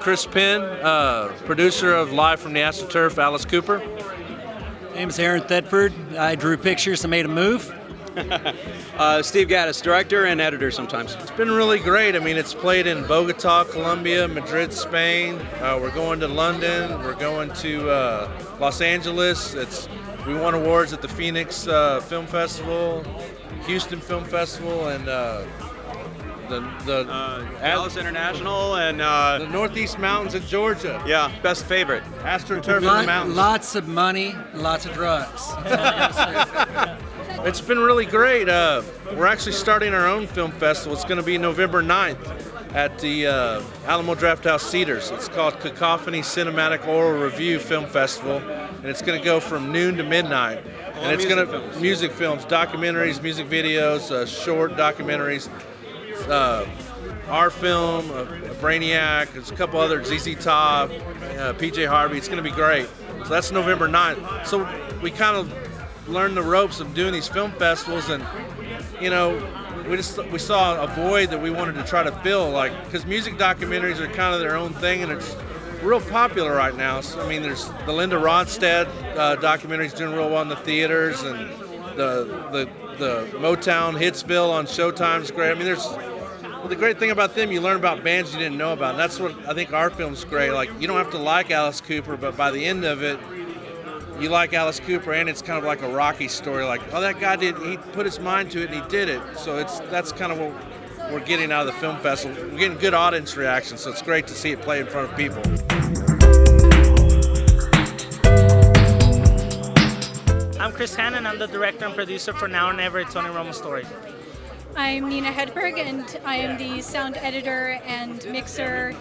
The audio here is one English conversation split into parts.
Chris Penn, producer of Live from the Astroturf, Alice Cooper. My name is Aaron Thedford. I drew pictures and made a move. Steve Gaddis, director and editor sometimes. It's been really great. I mean, it's played in Bogota, Colombia, Madrid, Spain. We're going to London. We're going to Los Angeles. We won awards at the Phoenix Film Festival, Houston Film Festival, and the Dallas International and the Northeast Mountains of Georgia. Yeah, best favorite. Astroturf in the mountains. Lots of money, lots of drugs. It's been really great. We're actually starting our own film festival. It's going to be November 9th at the Alamo Drafthouse Cedars. It's called Cacophony Cinematic Oral Review Film Festival, and it's going to go from noon to midnight. And it's going to music films, documentaries, music videos, short documentaries, our film, Brainiac, there's a couple other, ZZ Top, PJ Harvey. It's going to be great. So that's November 9th. So we kind of learned the ropes of doing these film festivals, and you know, we saw a void that we wanted to try to fill, like, because music documentaries are kind of their own thing, and it's real popular right now. So I mean, there's the Linda Ronstadt documentaries doing real well in the theaters, and the Motown Hitsville on Showtime's great. I mean, the great thing about them, you learn about bands you didn't know about, and that's what I think our film's great. Like, you don't have to like Alice Cooper, but by the end of it, you like Alice Cooper, and it's kind of like a Rocky story. Like, oh, that guy he put his mind to it and he did it. So that's kind of what we're getting out of the film festival. We're getting good audience reaction, so it's great to see it play in front of people. I'm Chris Hanna, and I'm the director and producer for Now or Never, Tony Romo Story. I'm Nina Hedberg, and I am the sound editor and mixer,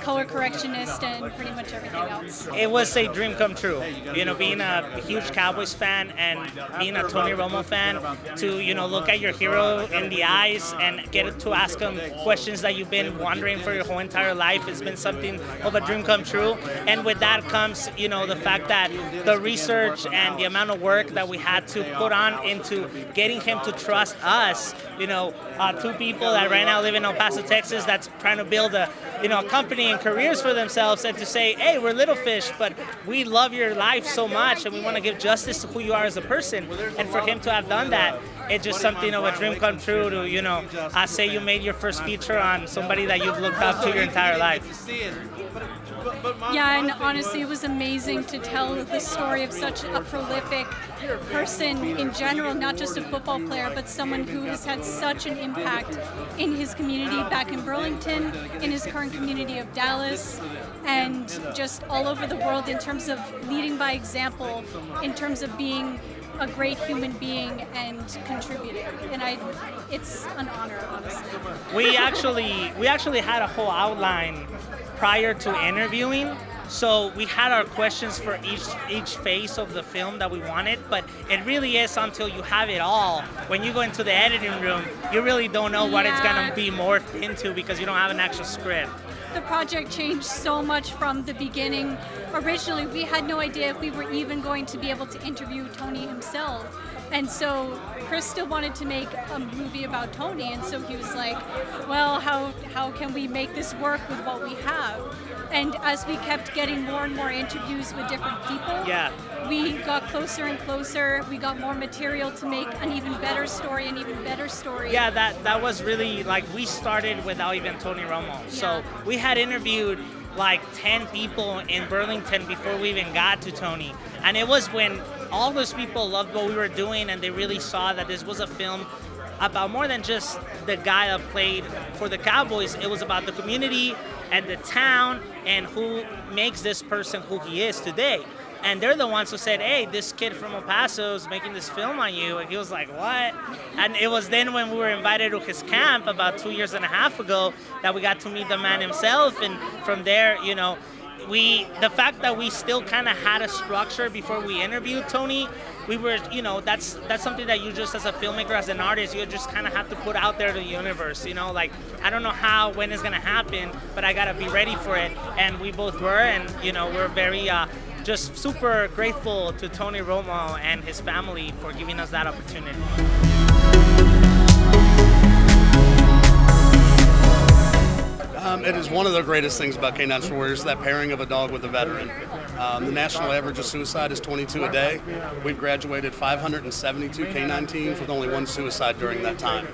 color correctionist, and pretty much everything else. It was a dream come true, you know, being a huge Cowboys fan and being a Tony Romo fan, to, you know, look at your hero in the eyes and get to ask him questions that you've been wondering for your whole entire life. It's been something of a dream come true. And with that comes, you know, the fact that the research and the amount of work that we had to put on into getting him to trust us, you know, two people that right now live in El Paso, Texas, that's trying to build a company and careers for themselves, and to say, hey, we're little fish, but we love your life so much and we want to give justice to who you are as a person. And for him to have done that, it's just something of a dream come true to, you know, say you made your first feature on somebody that you've looked up to your entire life. Yeah, and honestly, it was amazing to tell the story of such a prolific person in general, not just a football player, but someone who has had such an impact in his community back in Burlington, in his current community of Dallas, and just all over the world in terms of leading by example, in terms of being a great human being and contributing. And it's an honor, honestly. We actually had a whole outline prior to interviewing, so we had our questions for each phase of the film that we wanted, but it really is until you have it all. When you go into the editing room, you really don't know what it's going to be morphed into because you don't have an actual script. The project changed so much from the beginning. Originally, we had no idea if we were even going to be able to interview Tony himself. And so Chris still wanted to make a movie about Tony, and so he was like, well, how can we make this work with what we have? And as we kept getting more and more interviews with different people, we got closer and closer. We got more material to make an even better story, Yeah, that was really, like, we started without even Tony Romo. So we had interviewed like 10 people in Burlington before we even got to Tony. And it was when all those people loved what we were doing and they really saw that this was a film about more than just the guy that played for the Cowboys. It was about the community and the town and who makes this person who he is today. And they're the ones who said, hey, this kid from El Paso is making this film on you. And he was like, what? And it was then when we were invited to his camp about 2.5 years ago that we got to meet the man himself. And from there, you know, the fact that we still kind of had a structure before we interviewed Tony, we were, you know, that's something that you just as a filmmaker, as an artist, you just kind of have to put out there to the universe, you know, like, I don't know when it's going to happen, but I got to be ready for it. And we both were, and, you know, we're very just super grateful to Tony Romo and his family for giving us that opportunity. It is one of the greatest things about Canines for Warriors, that pairing of a dog with a veteran. The national average of suicide is 22 a day. We've graduated 572 canine teams with only one suicide during that time.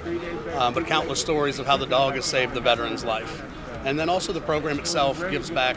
But countless stories of how the dog has saved the veteran's life. And then also the program itself gives back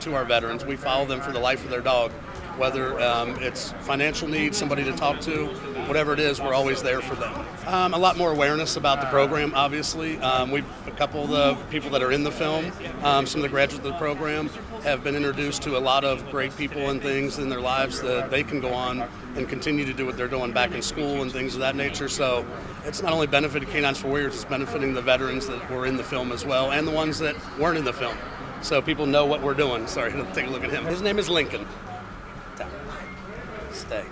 to our veterans. We follow them for the life of their dog. Whether it's financial needs, somebody to talk to, whatever it is, we're always there for them. A lot more awareness about the program, obviously. A couple of the people that are in the film, some of the graduates of the program, have been introduced to a lot of great people and things in their lives that they can go on and continue to do what they're doing back in school and things of that nature. So it's not only benefiting Canines for Warriors, it's benefiting the veterans that were in the film as well, and the ones that weren't in the film. So people know what we're doing. Sorry, take a look at him. His name is Lincoln. Stay.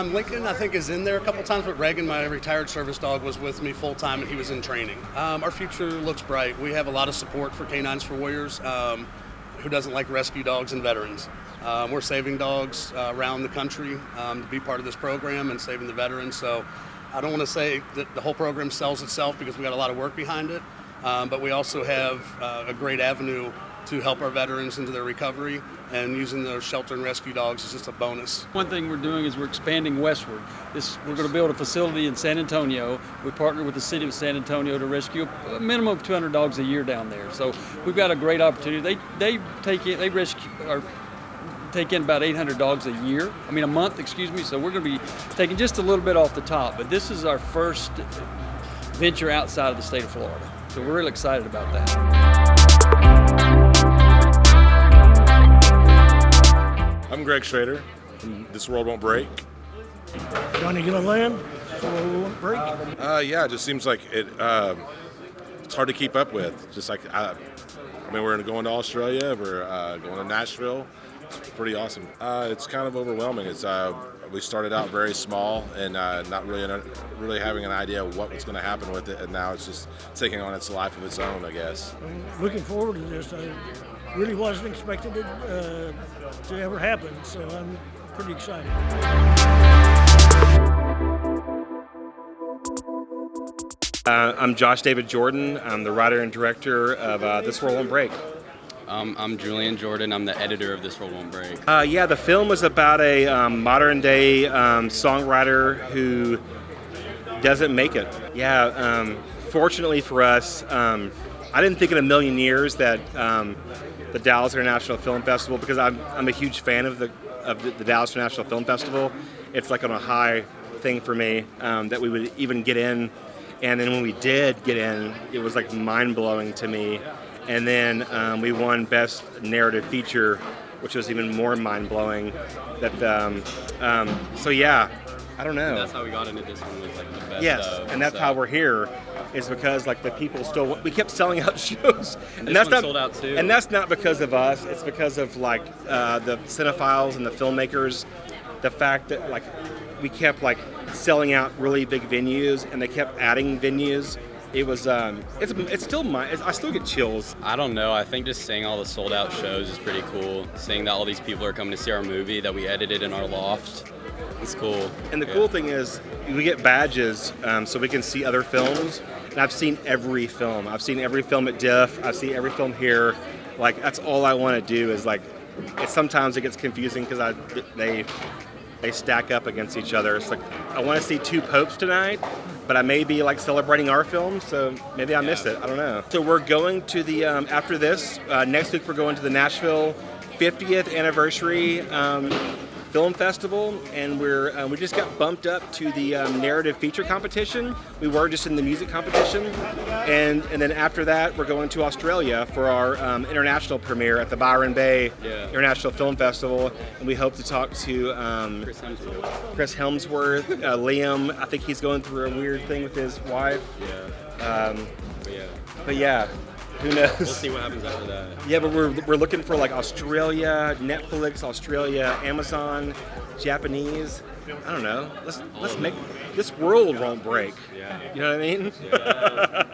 Lincoln, I think, is in there a couple times, but Reagan, my retired service dog, was with me full time and he was in training. Our future looks bright. We have a lot of support for Canines for Warriors. Who doesn't like rescue dogs and veterans? We're saving dogs around the country to be part of this program and saving the veterans. So I don't want to say that the whole program sells itself because we got a lot of work behind it, but we also have a great avenue to help our veterans into their recovery, and using those shelter and rescue dogs is just a bonus. One thing we're doing is we're expanding westward. We're going to build a facility in San Antonio. We partner with the city of San Antonio to rescue a minimum of 200 dogs a year down there. So we've got a great opportunity. They take in about 800 dogs a month, excuse me. So we're going to be taking just a little bit off the top, but this is our first venture outside of the state of Florida. So we're really excited about that. I'm Greg Schroeder from This World Won't Break. Donnie Gilliland, This World Won't Break. Yeah, it just seems like it's hard to keep up with. Just like, we're going to Australia, we're going to Nashville. It's pretty awesome. It's kind of overwhelming. We started out very small and not really having an idea of what was going to happen with it, and now it's just taking on its life of its own, I guess. I'm looking forward to this. I really wasn't expecting it to ever happen, so I'm pretty excited. I'm Josh David Jordan. I'm the writer and director of This World Won't Break. I'm Julian Jordan. I'm the editor of This World Won't Break. Yeah, the film was about a modern-day songwriter who doesn't make it. Yeah, fortunately for us, I didn't think in a million years that the Dallas International Film Festival, because I'm a huge fan of the Dallas International Film Festival. It's like on a high thing for me that we would even get in. And then when we did get in, it was like mind-blowing to me. And then we won Best Narrative Feature, which was even more mind-blowing. So yeah, I don't know. And that's how we got into this one, was like the best. Yes, and that's how we're here, is because like the people we kept selling out shows. And that's not sold out too. And that's not because of us. It's because of like the cinephiles and the filmmakers. The fact that like we kept like selling out really big venues, and they kept adding venues. It was, it's still I still get chills. I don't know, I think just seeing all the sold out shows is pretty cool. Seeing that all these people are coming to see our movie that we edited in our loft, it's cool. And the cool thing is, we get badges so we can see other films. And I've seen every film. I've seen every film at DIF. I've seen every film here. Like, that's all I want to do is like, sometimes it gets confusing because they stack up against each other. It's like, I want to see two popes tonight, but I may be like celebrating our film, so maybe I missed it. I don't know. So we're going to the, after this, next week we're going to the Nashville 50th anniversary film festival, and we just got bumped up to the narrative feature competition. We were just in the music competition, and then after that we're going to Australia for our international premiere at the Byron Bay International Film Festival, and we hope to talk to Chris Helmsworth, Liam. I think he's going through a weird thing with his wife. But yeah. Who knows? We'll see what happens after that. Yeah, but we're looking for like Australia, Netflix, Australia, Amazon, Japanese. I don't know. Let's make This World Won't Break. Yeah. You know what I mean? Yeah.